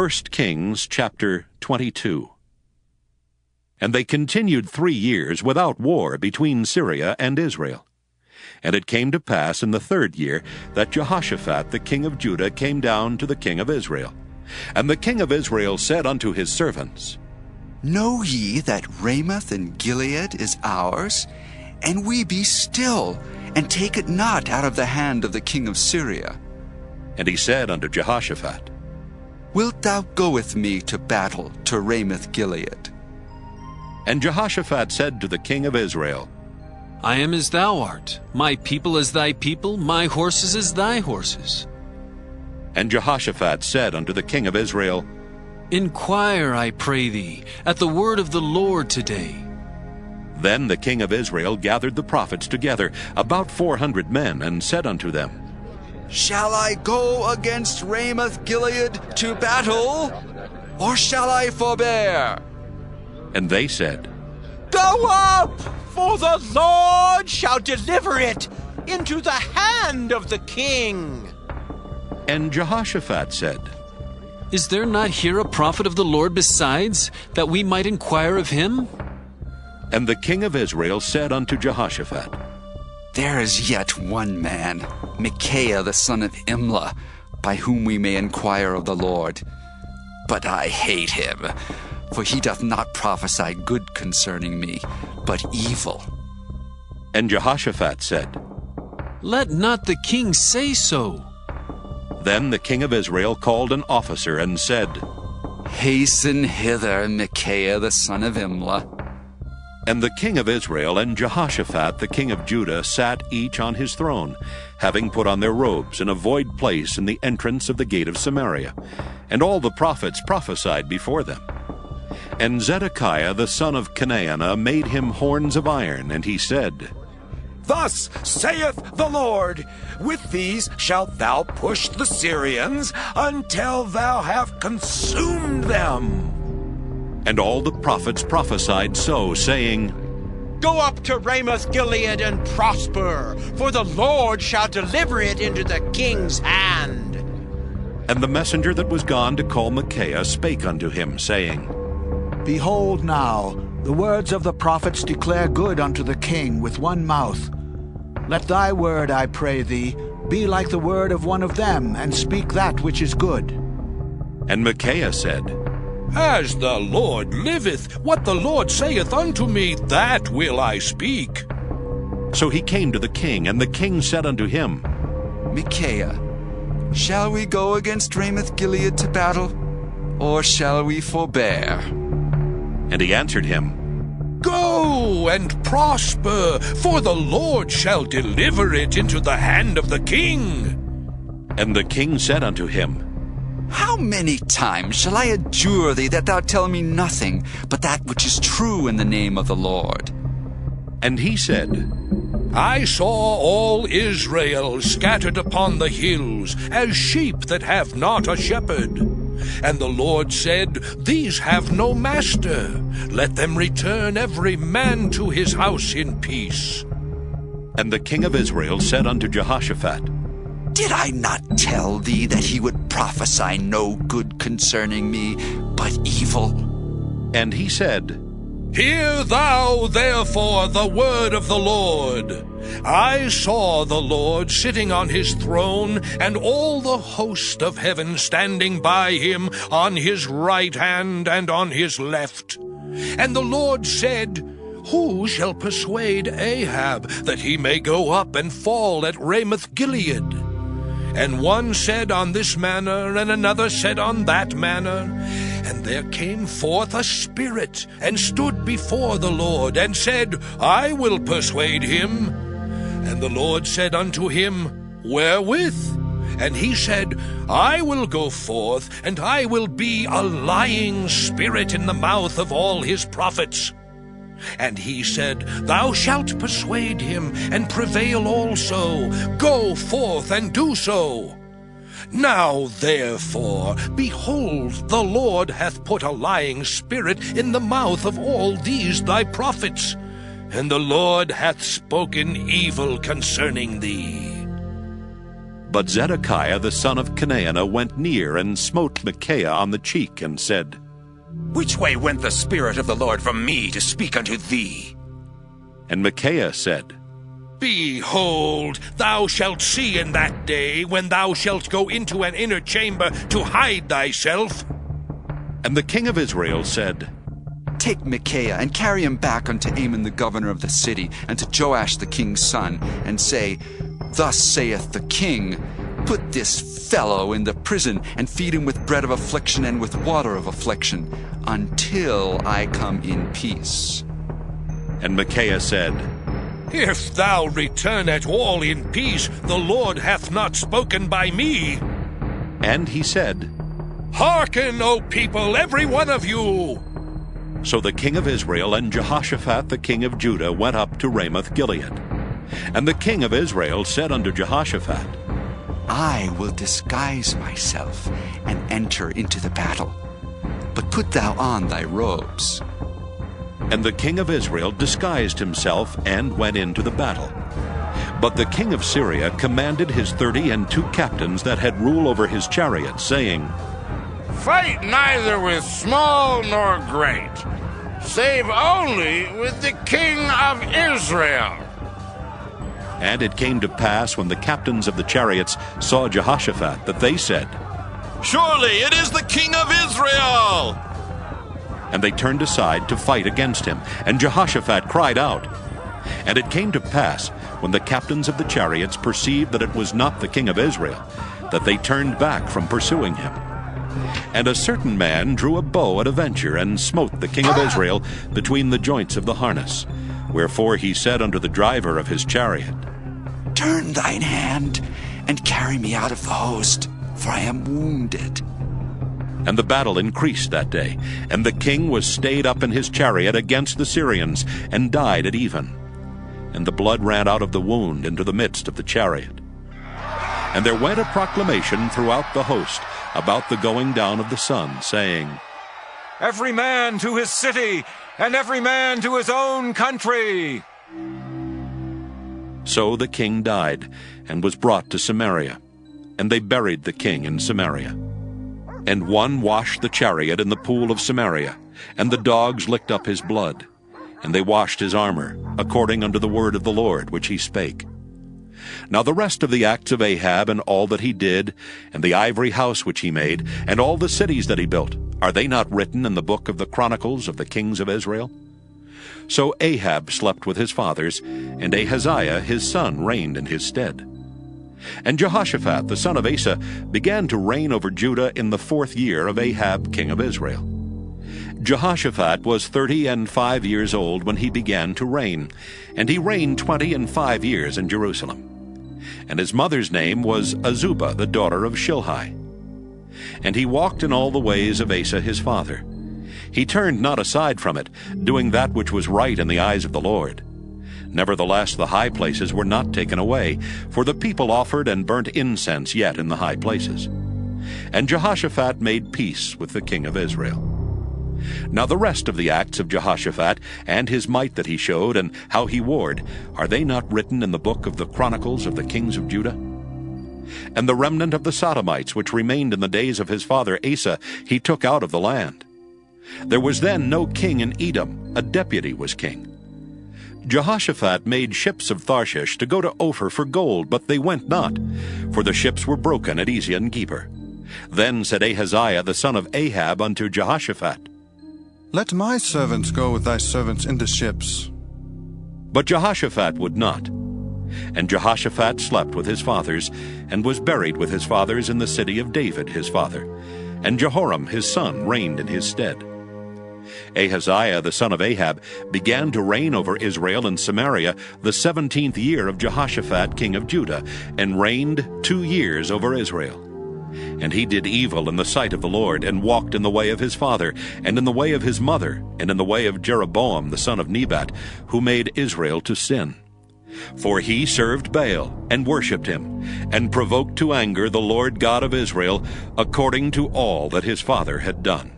1 Kings chapter 22. And they continued 3 years without war between Syria and Israel. And it came to pass in the 3rd year that Jehoshaphat the king of Judah came down to the king of Israel. And the king of Israel said unto his servants, Know ye that Ramoth and Gilead is ours? And we be still, and take it not out of the hand of the king of Syria. And he said unto Jehoshaphat, Wilt thou go with me to battle to Ramoth Gilead? And Jehoshaphat said to the king of Israel, I am as thou art, my people as thy people, my horses as thy horses. And Jehoshaphat said unto the king of Israel, Inquire, I pray thee, at the word of the Lord today. Then the king of Israel gathered the prophets together, about 400 men, and said unto them, Shall I go against Ramoth Gilead to battle, or shall I forbear? And they said, Go up, for the Lord shall deliver it into the hand of the king. And Jehoshaphat said, Is there not here a prophet of the Lord besides, that we might inquire of him? And the king of Israel said unto Jehoshaphat, There is yet one man, Micaiah the son of Imlah, by whom we may inquire of the Lord. But I hate him, for he doth not prophesy good concerning me, but evil. And Jehoshaphat said, Let not the king say so. Then the king of Israel called an officer and said, Hasten hither, Micaiah the son of Imlah. And the king of Israel and Jehoshaphat the king of Judah sat each on his throne, having put on their robes in a void place in the entrance of the gate of Samaria. And all the prophets prophesied before them. And Zedekiah the son of Chenaanah made him horns of iron, and he said, Thus saith the Lord, With these shalt thou push the Syrians until thou have consumed them. And all the prophets prophesied so, saying, Go up to Ramoth Gilead and prosper, for the Lord shall deliver it into the king's hand. And the messenger that was gone to call Micaiah spake unto him, saying, Behold now, the words of the prophets declare good unto the king with one mouth. Let thy word, I pray thee, be like the word of one of them, and speak that which is good. And Micaiah said, As the Lord liveth, what the Lord saith unto me, that will I speak. So he came to the king, and the king said unto him, Micaiah, shall we go against Ramoth Gilead to battle, or shall we forbear? And he answered him, Go and prosper, for the Lord shall deliver it into the hand of the king. And the king said unto him, How many times shall I adjure thee that thou tell me nothing but that which is true in the name of the Lord? And he said, I saw all Israel scattered upon the hills, as sheep that have not a shepherd. And the Lord said, These have no master. Let them return every man to his house in peace. And the king of Israel said unto Jehoshaphat, Did I not tell thee that he would prophesy no good concerning me, but evil? And he said, Hear thou therefore the word of the Lord. I saw the Lord sitting on his throne, and all the host of heaven standing by him on his right hand and on his left. And the Lord said, Who shall persuade Ahab that he may go up and fall at Ramoth Gilead? And one said on this manner, and another said on that manner. And there came forth a spirit, and stood before the Lord, and said, I will persuade him. And the Lord said unto him, Wherewith? And he said, I will go forth, and I will be a lying spirit in the mouth of all his prophets. And he said, Thou shalt persuade him, and prevail also. Go forth and do so. Now therefore, behold, the Lord hath put a lying spirit in the mouth of all these thy prophets, and the Lord hath spoken evil concerning thee. But Zedekiah the son of Chenaanah went near and smote Micaiah on the cheek, and said, Which way went the Spirit of the Lord from me to speak unto thee? And Micaiah said, Behold, thou shalt see in that day, when thou shalt go into an inner chamber to hide thyself. And the king of Israel said, Take Micaiah and carry him back unto Amon the governor of the city, and to Joash the king's son, and say, Thus saith the king, Put this fellow in the prison, and feed him with bread of affliction and with water of affliction, until I come in peace. And Micaiah said, If thou return at all in peace, the Lord hath not spoken by me. And he said, Hearken, O people, every one of you! So the king of Israel and Jehoshaphat the king of Judah went up to Ramoth-Gilead. And the king of Israel said unto Jehoshaphat, I will disguise myself and enter into the battle, but put thou on thy robes. And the king of Israel disguised himself and went into the battle. But the king of Syria commanded his 32 captains that had rule over his chariots, saying, Fight neither with small nor great, save only with the king of Israel. And it came to pass, when the captains of the chariots saw Jehoshaphat, that they said, Surely it is the king of Israel! And they turned aside to fight against him. And Jehoshaphat cried out. And it came to pass, when the captains of the chariots perceived that it was not the king of Israel, that they turned back from pursuing him. And a certain man drew a bow at a venture, and smote the king of Israel between the joints of the harness. Wherefore he said unto the driver of his chariot, Turn thine hand, and carry me out of the host, for I am wounded. And the battle increased that day, and the king was stayed up in his chariot against the Syrians, and died at even. And the blood ran out of the wound into the midst of the chariot. And there went a proclamation throughout the host about the going down of the sun, saying, Every man to his city, and every man to his own country. So the king died, and was brought to Samaria. And they buried the king in Samaria. And one washed the chariot in the pool of Samaria, and the dogs licked up his blood. And they washed his armor, according unto the word of the Lord which he spake. Now the rest of the acts of Ahab, and all that he did, and the ivory house which he made, and all the cities that he built, are they not written in the book of the Chronicles of the kings of Israel? So Ahab slept with his fathers, and Ahaziah his son reigned in his stead. And Jehoshaphat the son of Asa began to reign over Judah in the 4th year of Ahab king of Israel. Jehoshaphat was 35 years old when he began to reign, and he reigned 25 years in Jerusalem. And his mother's name was Azubah the daughter of Shilhi. And he walked in all the ways of Asa his father. He turned not aside from it, doing that which was right in the eyes of the Lord. Nevertheless the high places were not taken away, for the people offered and burnt incense yet in the high places. And Jehoshaphat made peace with the king of Israel. Now the rest of the acts of Jehoshaphat, and his might that he showed, and how he warred, are they not written in the book of the Chronicles of the kings of Judah? And the remnant of the Sodomites which remained in the days of his father Asa he took out of the land. There was then no king in Edom, a deputy was king. Jehoshaphat made ships of Tharshish to go to Ophir for gold, but they went not, for the ships were broken at Ezion Geber. Then said Ahaziah the son of Ahab unto Jehoshaphat, Let my servants go with thy servants in the ships. But Jehoshaphat would not. And Jehoshaphat slept with his fathers, and was buried with his fathers in the city of David his father. And Jehoram his son reigned in his stead. Ahaziah the son of Ahab began to reign over Israel and Samaria the 17th year of Jehoshaphat king of Judah, and reigned 2 years over Israel. And he did evil in the sight of the Lord, and walked in the way of his father, and in the way of his mother, and in the way of Jeroboam the son of Nebat, who made Israel to sin. For he served Baal, and worshipped him, and provoked to anger the Lord God of Israel, according to all that his father had done.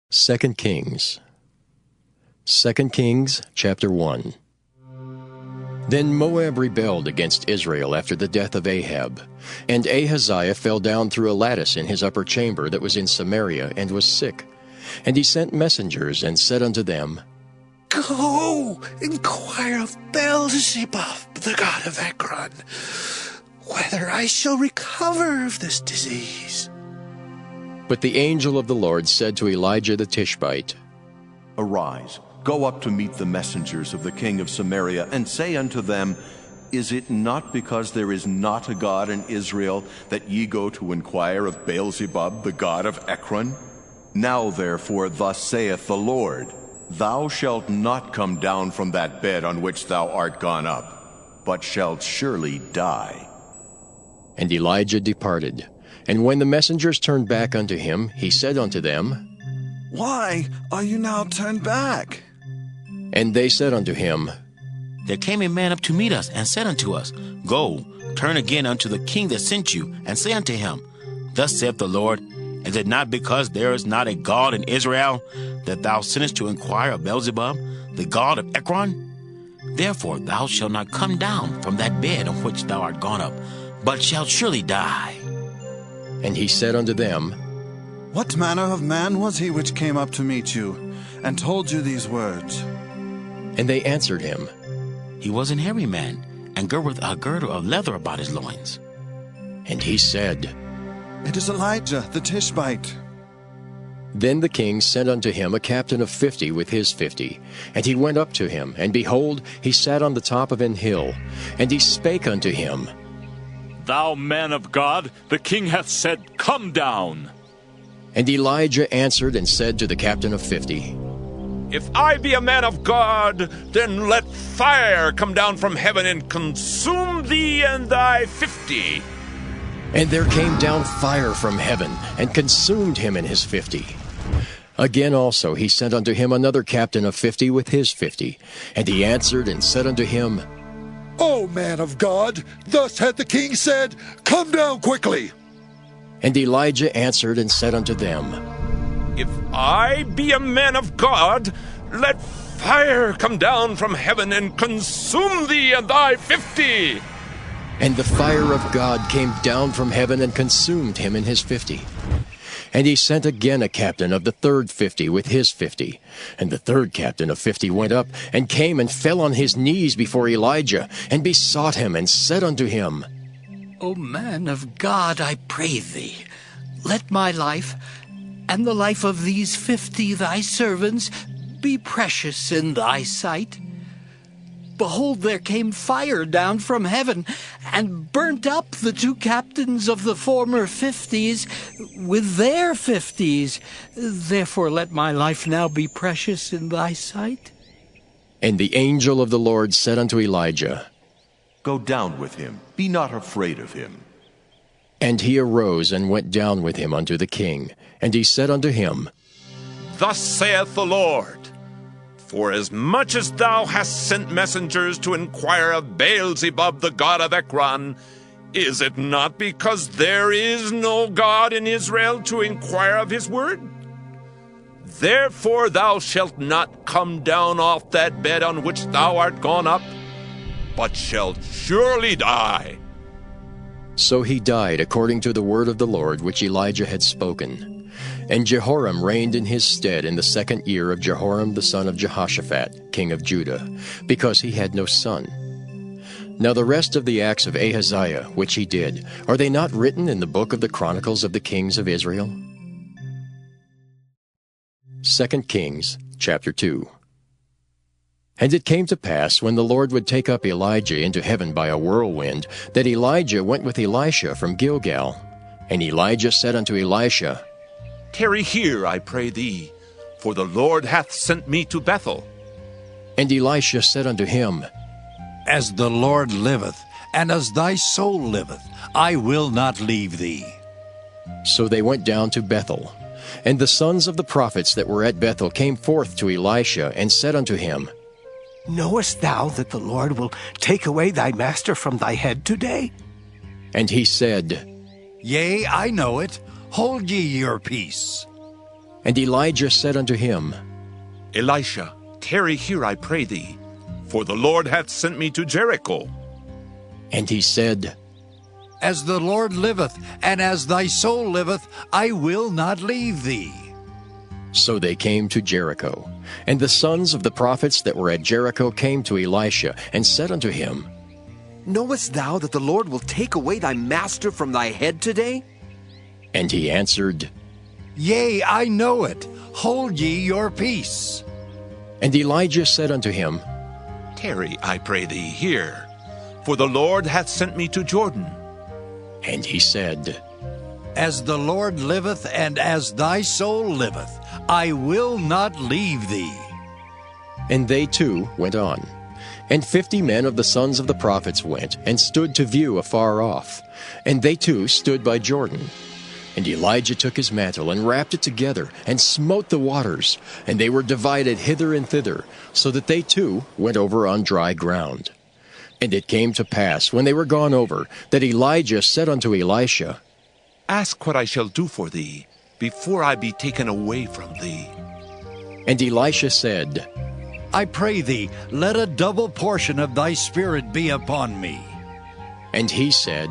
Second Kings chapter 1. Then Moab rebelled against Israel after the death of Ahab. And Ahaziah fell down through a lattice in his upper chamber that was in Samaria, and was sick. And he sent messengers, and said unto them, Go, inquire of Beelzebub, the god of Ekron, whether I shall recover of this disease. But the angel of the Lord said to Elijah the Tishbite, Arise, go up to meet the messengers of the king of Samaria, and say unto them, Is it not because there is not a God in Israel that ye go to inquire of Beelzebub, the god of Ekron? Now therefore thus saith the Lord, Thou shalt not come down from that bed on which thou art gone up, but shalt surely die. And Elijah departed. And when the messengers turned back unto him, he said unto them, Why are you now turned back? And they said unto him, There came a man up to meet us, and said unto us, Go, turn again unto the king that sent you, and say unto him, Thus saith the Lord, Is it not because there is not a God in Israel, that thou sendest to inquire of Beelzebub, the god of Ekron? Therefore thou shalt not come down from that bed on which thou art gone up, but shalt surely die. And he said unto them, What manner of man was he which came up to meet you, and told you these words? And they answered him, He was an hairy man, and girt with a girdle of leather about his loins. And he said, It is Elijah the Tishbite. Then the king sent unto him a captain of 50 with his 50. And he went up to him, and behold, he sat on the top of an hill. And he spake unto him, Thou man of God, the king hath said, Come down. And Elijah answered and said to the captain of 50, If I be a man of God, then let fire come down from heaven and consume thee and thy 50. And there came down fire from heaven, and consumed him and his 50. Again also he sent unto him another captain of 50 with his 50. And he answered and said unto him, O man of God, thus hath the king said, Come down quickly. And Elijah answered and said unto them, If I be a man of God, let fire come down from heaven and consume thee and thy 50. And the fire of God came down from heaven and consumed him and his 50. And he sent again a captain of the third 50 with his 50. And the third captain of 50 went up, and came and fell on his knees before Elijah, and besought him, and said unto him, O man of God, I pray thee, let my life, and the life of these 50 thy servants, be precious in thy sight. Behold, there came fire down from heaven, and burnt up the 2 captains of the former 50s with their 50s. Therefore let my life now be precious in thy sight. And the angel of the Lord said unto Elijah, Go down with him, be not afraid of him. And he arose and went down with him unto the king. And he said unto him, Thus saith the Lord, Forasmuch as thou hast sent messengers to inquire of Beelzebub, the god of Ekron, is it not because there is no God in Israel to inquire of his word? Therefore thou shalt not come down off that bed on which thou art gone up, but shalt surely die. So he died according to the word of the Lord which Elijah had spoken. And Jehoram reigned in his stead in the 2nd year of Jehoram the son of Jehoshaphat, king of Judah, because he had no son. Now the rest of the acts of Ahaziah, which he did, are they not written in the book of the Chronicles of the kings of Israel? 2 Kings, chapter 2. And it came to pass, when the Lord would take up Elijah into heaven by a whirlwind, that Elijah went with Elisha from Gilgal. And Elijah said unto Elisha, Tarry here, I pray thee, for the Lord hath sent me to Bethel. And Elisha said unto him, As the Lord liveth, and as thy soul liveth, I will not leave thee. So they went down to Bethel. And the sons of the prophets that were at Bethel came forth to Elisha, and said unto him, Knowest thou that the Lord will take away thy master from thy head today? And he said, Yea, I know it. Hold ye your peace. And Elijah said unto him, Elisha, tarry here, I pray thee, for the Lord hath sent me to Jericho. And he said, As the Lord liveth, and as thy soul liveth, I will not leave thee. So they came to Jericho. And the sons of the prophets that were at Jericho came to Elisha, and said unto him, Knowest thou that the Lord will take away thy master from thy head today? And he answered, Yea, I know it. Hold ye your peace. And Elijah said unto him, Tarry, I pray thee, here, for the Lord hath sent me to Jordan. And he said, As the Lord liveth, and as thy soul liveth, I will not leave thee. And they too went on. And 50 men of the sons of the prophets went, and stood to view afar off. And they too stood by Jordan. And Elijah took his mantle, and wrapped it together, and smote the waters, and they were divided hither and thither, so that they too went over on dry ground. And it came to pass, when they were gone over, that Elijah said unto Elisha, Ask what I shall do for thee, before I be taken away from thee. And Elisha said, I pray thee, let a double portion of thy spirit be upon me. And he said,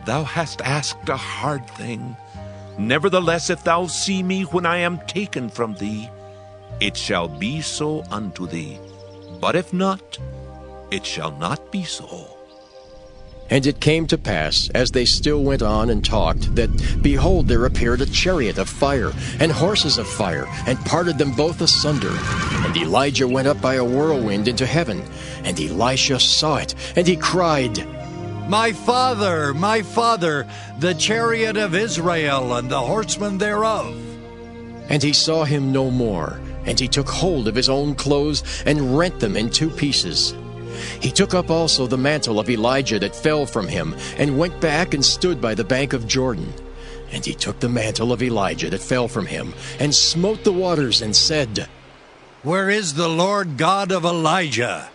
Thou hast asked a hard thing. Nevertheless, if thou see me when I am taken from thee, it shall be so unto thee. But if not, it shall not be so. And it came to pass, as they still went on and talked, that, behold, there appeared a chariot of fire, and horses of fire, and parted them both asunder. And Elijah went up by a whirlwind into heaven. And Elisha saw it, and he cried, my father, the chariot of Israel, and the horsemen thereof. And he saw him no more. And he took hold of his own clothes, and rent them in 2 pieces. He took up also the mantle of Elijah that fell from him, and went back and stood by the bank of Jordan. And he took the mantle of Elijah that fell from him, and smote the waters, and said, Where is the Lord God of Elijah?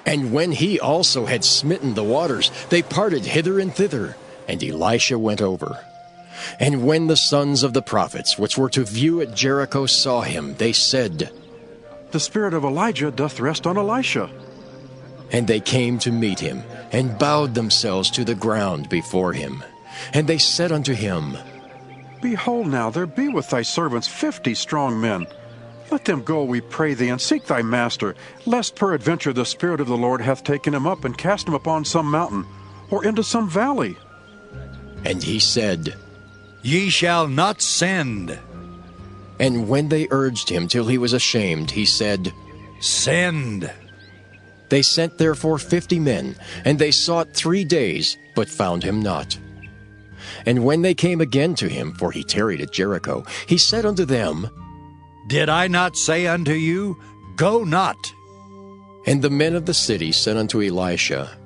And when he also had smitten the waters, they parted hither and thither, and Elisha went over. And when the sons of the prophets, which were to view at Jericho, saw him, they said, The spirit of Elijah doth rest on Elisha. And they came to meet him, and bowed themselves to the ground before him. And they said unto him, Behold now, there be with thy servants 50 strong men. Let them go, we pray thee, and seek thy master, lest peradventure the Spirit of the Lord hath taken him up, and cast him upon some mountain, or into some valley. And he said, Ye shall not send. And when they urged him till he was ashamed, he said, Send. They sent therefore 50 men, and they sought 3 days, but found him not. And when they came again to him, for he tarried at Jericho, he said unto them, Did I not say unto you, Go not? And the men of the city said unto Elisha,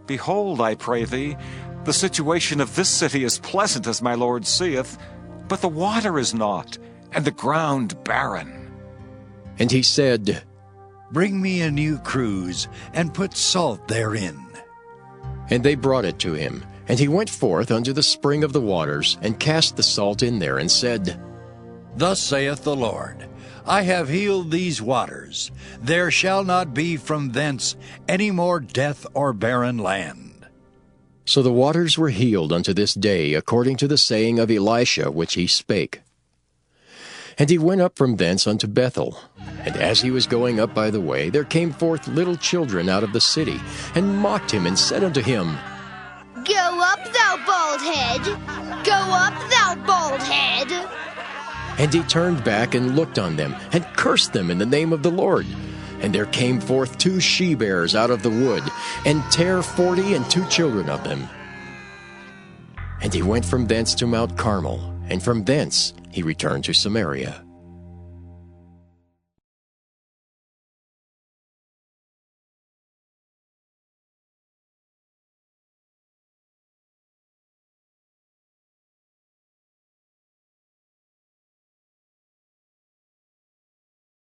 Behold, I pray thee, the situation of this city is pleasant as my Lord seeth, but the water is not, and the ground barren. And he said, Bring me a new cruse, and put salt therein. And they brought it to him. And he went forth unto the spring of the waters, and cast the salt in there, and said, Thus saith the Lord, I have healed these waters. There shall not be from thence any more death or barren land. So the waters were healed unto this day, according to the saying of Elisha which he spake. And he went up from thence unto Bethel. And as he was going up by the way, there came forth little children out of the city, and mocked him, and said unto him, Go up, thou bald head! Go up, thou bald head! And he turned back and looked on them, and cursed them in the name of the Lord. And there came forth 2 she-bears out of the wood, and tare 40 and 2 children of them. And he went from thence to Mount Carmel, and from thence he returned to Samaria.